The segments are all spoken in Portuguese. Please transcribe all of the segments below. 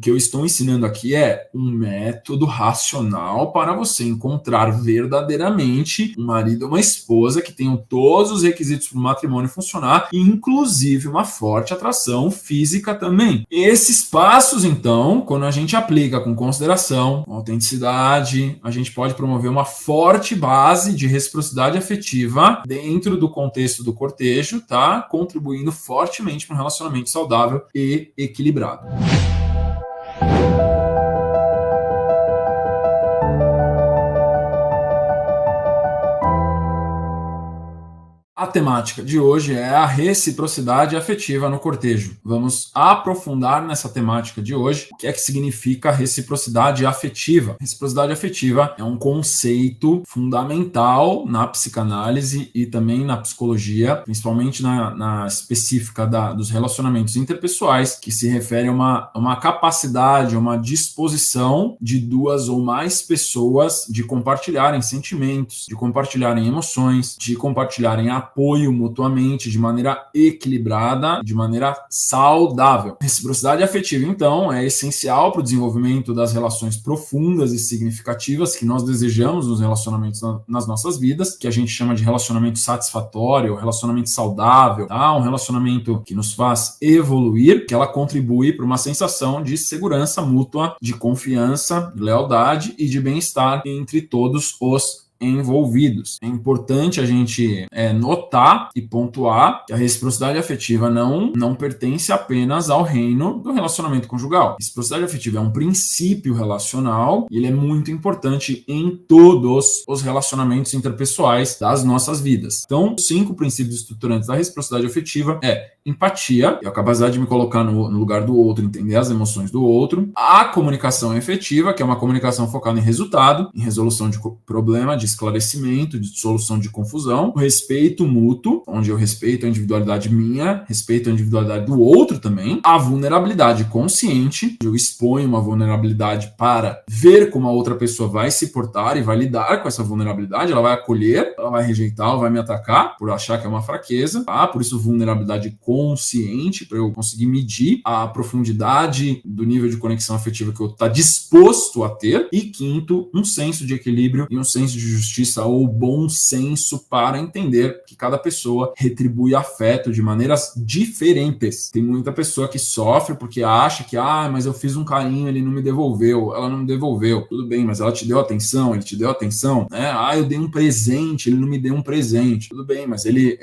que eu estou ensinando aqui é um método racional para você encontrar verdadeiramente um marido ou uma esposa que tenham todos os requisitos para o matrimônio funcionar, inclusive uma forte atração física também. Esses passos, então, quando a gente aplica com consideração, com autenticidade, a gente pode promover uma forte base de reciprocidade afetiva dentro do contexto do cortejo, tá? Contribuindo fortemente para um relacionamento saudável e equilibrado. A temática de hoje é a reciprocidade afetiva no cortejo. Vamos aprofundar nessa temática de hoje. O que é que significa reciprocidade afetiva? Reciprocidade afetiva é um conceito fundamental na psicanálise e também na psicologia, principalmente na específica dos relacionamentos interpessoais, que se refere a uma capacidade, uma disposição de duas ou mais pessoas de compartilharem sentimentos, de compartilharem emoções, de compartilharem apoio mutuamente de maneira equilibrada, de maneira saudável. Reciprocidade afetiva, então, é essencial para o desenvolvimento das relações profundas e significativas que nós desejamos nos relacionamentos nas nossas vidas, que a gente chama de relacionamento satisfatório, relacionamento saudável, tá? Um relacionamento que nos faz evoluir, que ela contribui para uma sensação de segurança mútua, de confiança, de lealdade e de bem-estar entre todos os envolvidos. É importante a gente notar e pontuar que a reciprocidade afetiva não pertence apenas ao reino do relacionamento conjugal. A reciprocidade afetiva é um princípio relacional e ele é muito importante em todos os relacionamentos interpessoais das nossas vidas. Então, 5 princípios estruturantes da reciprocidade afetiva é empatia, é a capacidade de me colocar no lugar do outro, entender as emoções do outro. A comunicação efetiva, que é uma comunicação focada em resultado, em resolução de problema, de esclarecimento, de solução de confusão. O respeito mútuo, onde eu respeito a individualidade minha, respeito a individualidade do outro também. A vulnerabilidade consciente, eu exponho uma vulnerabilidade para ver como a outra pessoa vai se portar e vai lidar com essa vulnerabilidade. Ela vai acolher, ela vai rejeitar, ela vai me atacar por achar que é uma fraqueza, tá? Por isso vulnerabilidade consciente, para eu conseguir medir a profundidade do nível de conexão afetiva que eu estou disposto a ter. E quinto, um senso de equilíbrio e um senso de justiça ou bom senso para entender que cada pessoa retribui afeto de maneiras diferentes. Tem muita pessoa que sofre porque acha que, mas eu fiz um carinho, ele não me devolveu, ela não me devolveu. Tudo bem, mas ela te deu atenção, ele te deu atenção, né? Eu dei um presente, ele não me deu um presente. Tudo bem, mas ele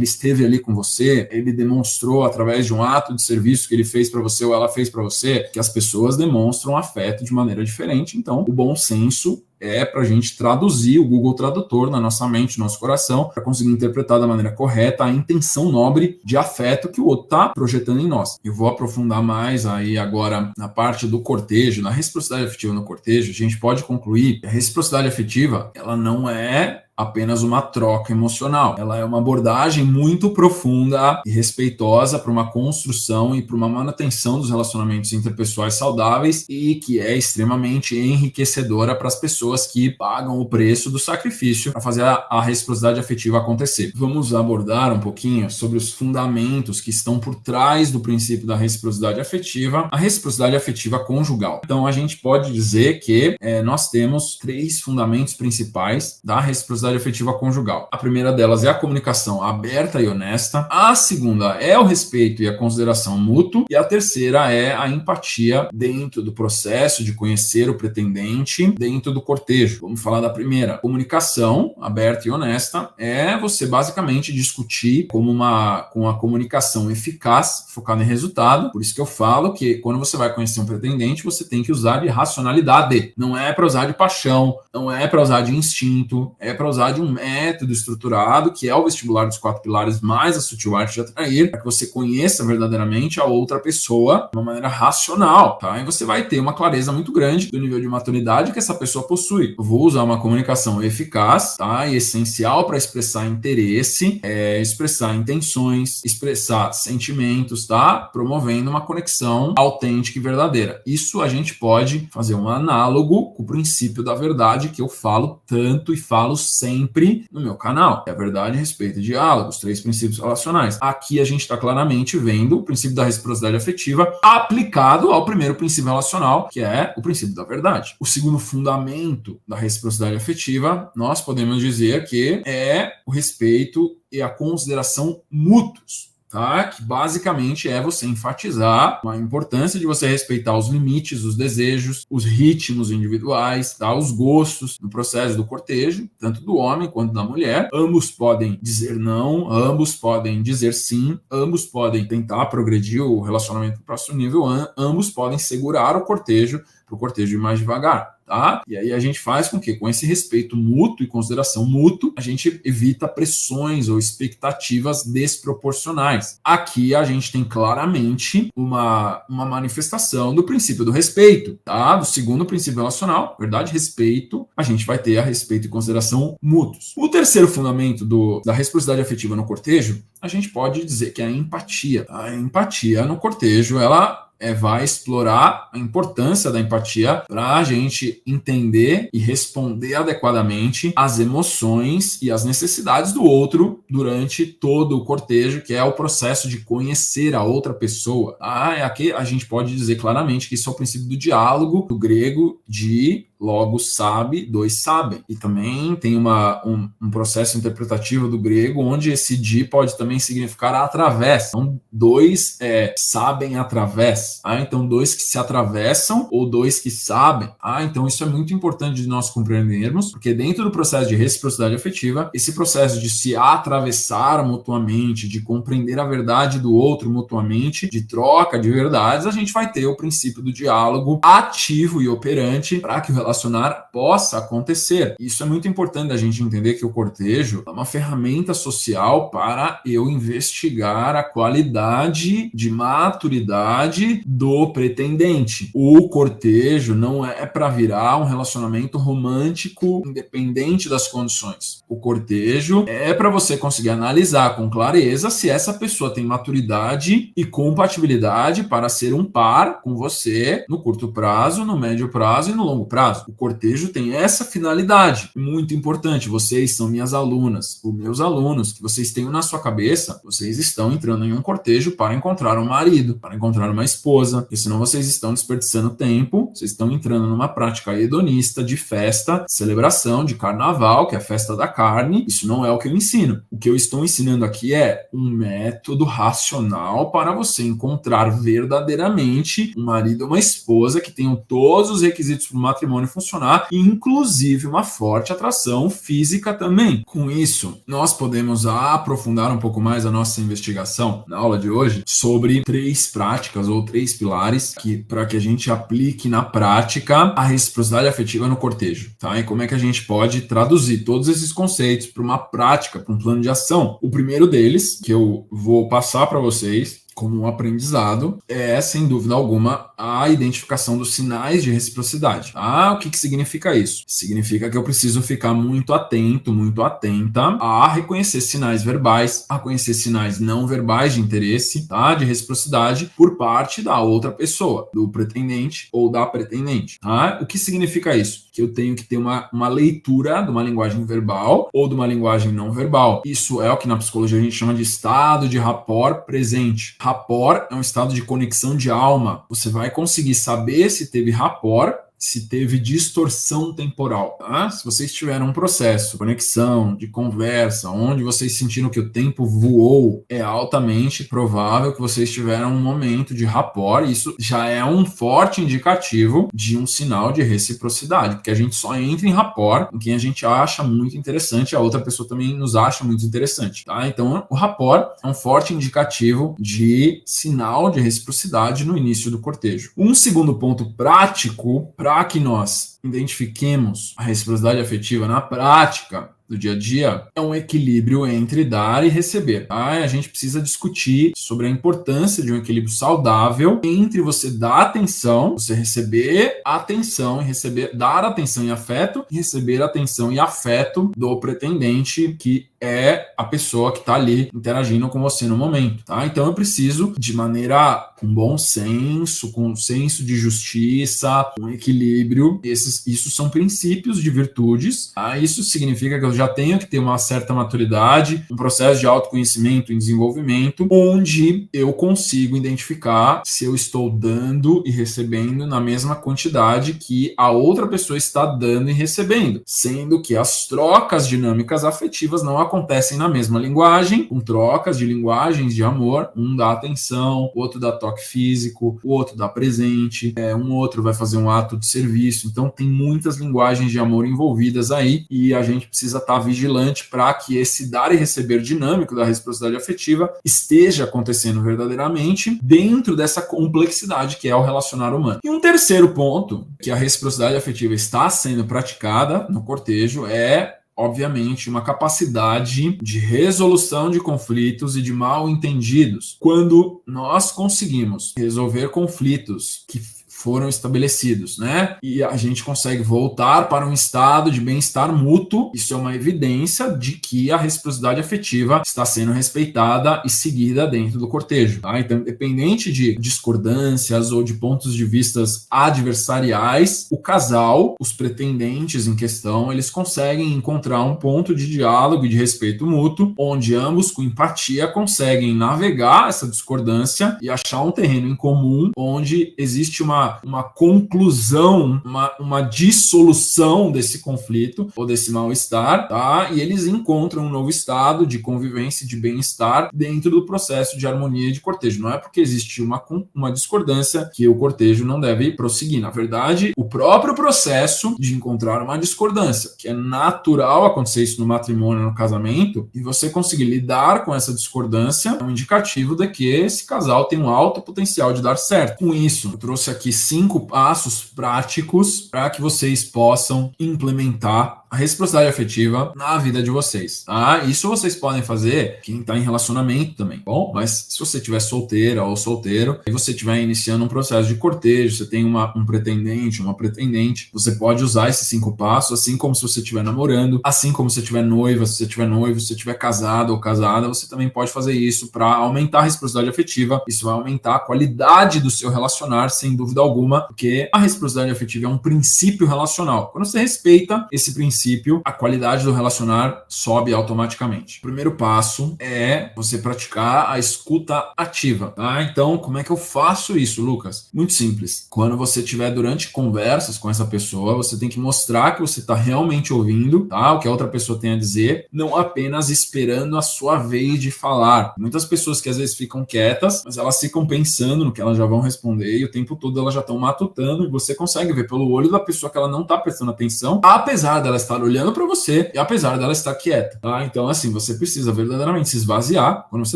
esteve ali com você, ele demonstrou através de um ato de serviço que ele fez para você ou ela fez para você, que as pessoas demonstram afeto de maneira diferente. Então, o bom senso é para a gente traduzir o Google Tradutor na nossa mente, no nosso coração, para conseguir interpretar da maneira correta a intenção nobre de afeto que o outro está projetando em nós. Eu vou aprofundar mais aí agora na parte do cortejo, na reciprocidade afetiva no cortejo. A gente pode concluir que a reciprocidade afetiva, ela não é apenas uma troca emocional. Ela é uma abordagem muito profunda e respeitosa para uma construção e para uma manutenção dos relacionamentos interpessoais saudáveis e que é extremamente enriquecedora para as pessoas que pagam o preço do sacrifício para fazer a reciprocidade afetiva acontecer. Vamos abordar um pouquinho sobre os fundamentos que estão por trás do princípio da reciprocidade afetiva, a reciprocidade afetiva conjugal. Então, a gente pode dizer que nós temos 3 fundamentos principais da reciprocidade afetiva conjugal. A primeira delas é a comunicação aberta e honesta. A segunda é o respeito e a consideração mútuo. E a terceira é a empatia dentro do processo de conhecer o pretendente dentro do cortejo. Vamos falar da primeira. Comunicação aberta e honesta é você basicamente discutir com a comunicação eficaz, focada em resultado. Por isso que eu falo que quando você vai conhecer um pretendente, você tem que usar de racionalidade. Não é para usar de paixão, não é para usar de instinto, é para usar de um método estruturado, que é o vestibular dos 4 pilares mais a sutil arte de atrair, para que você conheça verdadeiramente a outra pessoa de uma maneira racional, tá? E você vai ter uma clareza muito grande do nível de maturidade que essa pessoa possui. Eu vou usar uma comunicação eficaz, tá? E essencial para expressar interesse, expressar intenções, expressar sentimentos, tá? Promovendo uma conexão autêntica e verdadeira. Isso a gente pode fazer um análogo com o princípio da verdade que eu falo tanto e falo sempre sempre no meu canal, que é a verdade, respeito e diálogo, os 3 princípios relacionais. Aqui a gente está claramente vendo o princípio da reciprocidade afetiva aplicado ao primeiro princípio relacional, que é o princípio da verdade. O segundo fundamento da reciprocidade afetiva, nós podemos dizer que é o respeito e a consideração mútuos. Tá? Que basicamente é você enfatizar a importância de você respeitar os limites, os desejos, os ritmos individuais, tá? Os gostos no processo do cortejo, tanto do homem quanto da mulher. Ambos podem dizer não, ambos podem dizer sim, ambos podem tentar progredir o relacionamento para o próximo nível, ambos podem segurar o cortejo para o cortejo ir mais devagar. Tá? E aí a gente faz com que, com esse respeito mútuo e consideração mútua, a gente evita pressões ou expectativas desproporcionais. Aqui a gente tem claramente uma manifestação do princípio do respeito, tá? Do segundo princípio relacional, verdade, respeito, a gente vai ter a respeito e consideração mútuos. O terceiro fundamento da reciprocidade afetiva no cortejo, a gente pode dizer que é a empatia. A empatia no cortejo, ela vai explorar a importância da empatia para a gente entender e responder adequadamente às emoções e às necessidades do outro durante todo o cortejo, que é o processo de conhecer a outra pessoa. Aqui a gente pode dizer claramente que isso é o princípio do diálogo, do grego de logo sabe, dois sabem. E também tem um processo interpretativo do grego, onde esse di pode também significar através. Então, dois sabem através. Então, dois que se atravessam ou dois que sabem. Então, isso é muito importante de nós compreendermos, porque dentro do processo de reciprocidade afetiva, esse processo de se atravessar mutuamente, de compreender a verdade do outro mutuamente, de troca de verdades, a gente vai ter o princípio do diálogo ativo e operante para que o relacionar possa acontecer. Isso é muito importante a gente entender que o cortejo é uma ferramenta social para eu investigar a qualidade de maturidade do pretendente. O cortejo não é para virar um relacionamento romântico independente das condições. O cortejo é para você conseguir analisar com clareza se essa pessoa tem maturidade e compatibilidade para ser um par com você no curto prazo, no médio prazo e no longo prazo. O cortejo tem essa finalidade, muito importante. Vocês são minhas alunas, os meus alunos, que vocês tenham na sua cabeça, vocês estão entrando em um cortejo para encontrar um marido, para encontrar uma esposa, porque senão vocês estão desperdiçando tempo, vocês estão entrando numa prática hedonista de festa, celebração, de carnaval, que é a festa da carne. Isso não é o que eu ensino. O que eu estou ensinando aqui é um método racional para você encontrar verdadeiramente um marido ou uma esposa que tenham todos os requisitos para o matrimônio funcionar, inclusive uma forte atração física também. Com isso, nós podemos aprofundar um pouco mais a nossa investigação na aula de hoje sobre 3 práticas ou 3 pilares para que a gente aplique na prática a reciprocidade afetiva no cortejo, tá? E como é que a gente pode traduzir todos esses conceitos para uma prática, para um plano de ação. O primeiro deles, que eu vou passar para vocês como um aprendizado, é, sem dúvida alguma, a identificação dos sinais de reciprocidade. O que significa isso? Significa que eu preciso ficar muito atento, muito atenta a reconhecer sinais verbais, a conhecer sinais não verbais de interesse, tá? De reciprocidade por parte da outra pessoa, do pretendente ou da pretendente. Tá? O que significa isso? Que eu tenho que ter uma leitura de uma linguagem verbal ou de uma linguagem não verbal. Isso é o que na psicologia a gente chama de estado de rapport presente. Rapport é um estado de conexão de alma. Você vai conseguir saber se teve rapport, se teve distorção temporal. Tá? Se vocês tiveram um processo de conexão, de conversa, onde vocês sentiram que o tempo voou, é altamente provável que vocês tiveram um momento de rapport. Isso já é um forte indicativo de um sinal de reciprocidade, porque a gente só entra em rapport em quem a gente acha muito interessante, a outra pessoa também nos acha muito interessante. Tá? Então, o rapport é um forte indicativo de sinal de reciprocidade no início do cortejo. Um segundo ponto prático para que nós identifiquemos a reciprocidade afetiva na prática do dia a dia, é um equilíbrio entre dar e receber. Tá? A gente precisa discutir sobre a importância de um equilíbrio saudável entre você dar atenção, você receber atenção e receber, dar atenção e afeto, e receber atenção e afeto do pretendente que é a pessoa que está ali interagindo com você no momento, tá? Então eu preciso, de maneira com bom senso, com senso de justiça, com equilíbrio, isso são princípios de virtudes, tá? Isso significa que eu já tenho que ter uma certa maturidade, um processo de autoconhecimento e desenvolvimento, onde eu consigo identificar se eu estou dando e recebendo na mesma quantidade que a outra pessoa está dando e recebendo, sendo que as trocas dinâmicas afetivas não acontecem na mesma linguagem, com trocas de linguagens de amor, um dá atenção, o outro dá toque físico, o outro dá presente, um outro vai fazer um ato de serviço. Então tem muitas linguagens de amor envolvidas aí e a gente precisa estar vigilante para que esse dar e receber dinâmico da reciprocidade afetiva esteja acontecendo verdadeiramente dentro dessa complexidade que é o relacionar humano. E um terceiro ponto que a reciprocidade afetiva está sendo praticada no cortejo é, obviamente, uma capacidade de resolução de conflitos e de mal entendidos. Quando nós conseguimos resolver conflitos que foram estabelecidos, né? E a gente consegue voltar para um estado de bem-estar mútuo. Isso é uma evidência de que a reciprocidade afetiva está sendo respeitada e seguida dentro do cortejo, tá? Então, independente de discordâncias ou de pontos de vistas adversariais, o casal, os pretendentes em questão, eles conseguem encontrar um ponto de diálogo e de respeito mútuo, onde ambos, com empatia, conseguem navegar essa discordância e achar um terreno em comum, onde existe uma conclusão, uma dissolução desse conflito ou desse mal-estar, tá? E eles encontram um novo estado de convivência e de bem-estar dentro do processo de harmonia e de cortejo. Não é porque existe uma discordância que o cortejo não deve prosseguir. Na verdade, o próprio processo de encontrar uma discordância, que é natural acontecer isso no matrimônio, no casamento, e você conseguir lidar com essa discordância é um indicativo de que esse casal tem um alto potencial de dar certo. Com isso, eu trouxe aqui 5 passos práticos para que vocês possam implementar a reciprocidade afetiva na vida de vocês, tá? Isso vocês podem fazer quem está em relacionamento também, bom? Mas se você estiver solteira ou solteiro e você estiver iniciando um processo de cortejo, você tem um pretendente, uma pretendente, você pode usar esses 5 passos, assim como se você estiver namorando, assim como se você estiver noiva, se você estiver noivo, se você estiver casado ou casada, você também pode fazer isso para aumentar a reciprocidade afetiva. Isso vai aumentar a qualidade do seu relacionar, sem dúvida alguma, porque a reciprocidade afetiva é um princípio relacional. Quando você respeita esse princípio, a qualidade do relacionar sobe automaticamente. O primeiro passo é você praticar a escuta ativa, tá? Então, como é que eu faço isso, Lucas? Muito simples. Quando você estiver durante conversas com essa pessoa, você tem que mostrar que você está realmente ouvindo, tá? O que a outra pessoa tem a dizer, não apenas esperando a sua vez de falar. Muitas pessoas que às vezes ficam quietas, mas elas ficam pensando no que elas já vão responder e o tempo todo elas já estão matutando e você consegue ver pelo olho da pessoa que ela não está prestando atenção, apesar dela estar olhando para você e apesar dela estar quieta, tá? Então, assim, você precisa verdadeiramente se esvaziar. Quando você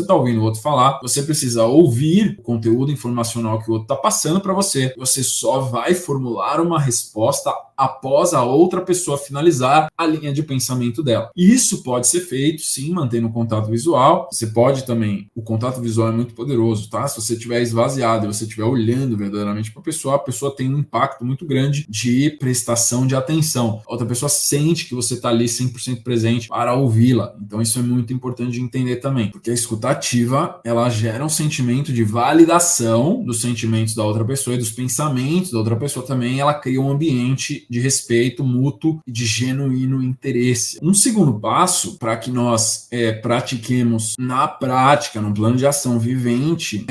está ouvindo o outro falar, você precisa ouvir o conteúdo informacional que o outro está passando para você. Você só vai formular uma resposta após a outra pessoa finalizar a linha de pensamento dela. Isso pode ser feito, sim, mantendo o contato visual. Você pode também, o contato visual é muito poderoso, tá? Se você estiver esvaziado e você estiver olhando verdadeiramente para a pessoa tem um impacto muito grande de prestação de atenção. A outra pessoa sente que você está ali 100% presente para ouvi-la. Então isso é muito importante de entender também, porque a escuta ativa, ela gera um sentimento de validação dos sentimentos da outra pessoa e dos pensamentos da outra pessoa também. Ela cria um ambiente de respeito mútuo e de genuíno interesse. Um segundo passo para que nós pratiquemos na prática, no plano de ação vivente,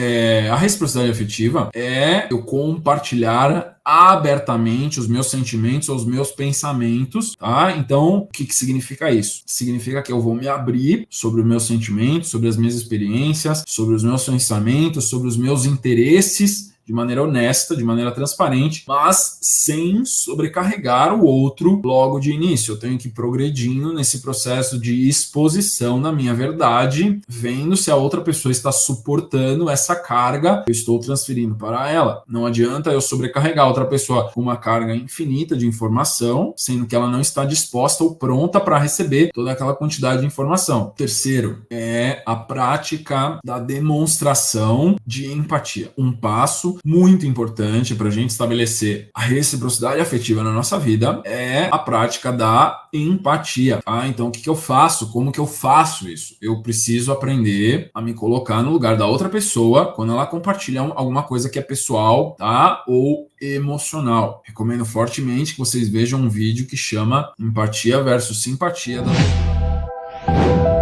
a reciprocidade afetiva é eu compartilhar abertamente os meus sentimentos ou os meus pensamentos, tá? Então, o que significa isso? Significa que eu vou me abrir sobre os meus sentimentos, sobre as minhas experiências, sobre os meus pensamentos, sobre os meus interesses, de maneira honesta, de maneira transparente, mas sem sobrecarregar o outro logo de início. Eu tenho que ir progredindo nesse processo de exposição da minha verdade, vendo se a outra pessoa está suportando essa carga que eu estou transferindo para ela. Não adianta eu sobrecarregar a outra pessoa com uma carga infinita de informação, sendo que ela não está disposta ou pronta para receber toda aquela quantidade de informação. Terceiro é a prática da demonstração de empatia. Um passo passo muito importante para a gente estabelecer a reciprocidade afetiva na nossa vida é a prática da empatia, tá? Então, o que eu faço? Como que eu faço isso? Eu preciso aprender a me colocar no lugar da outra pessoa quando ela compartilha alguma coisa que é pessoal, tá? Ou emocional. Recomendo fortemente que vocês vejam um vídeo que chama Empatia versus Simpatia da doutora.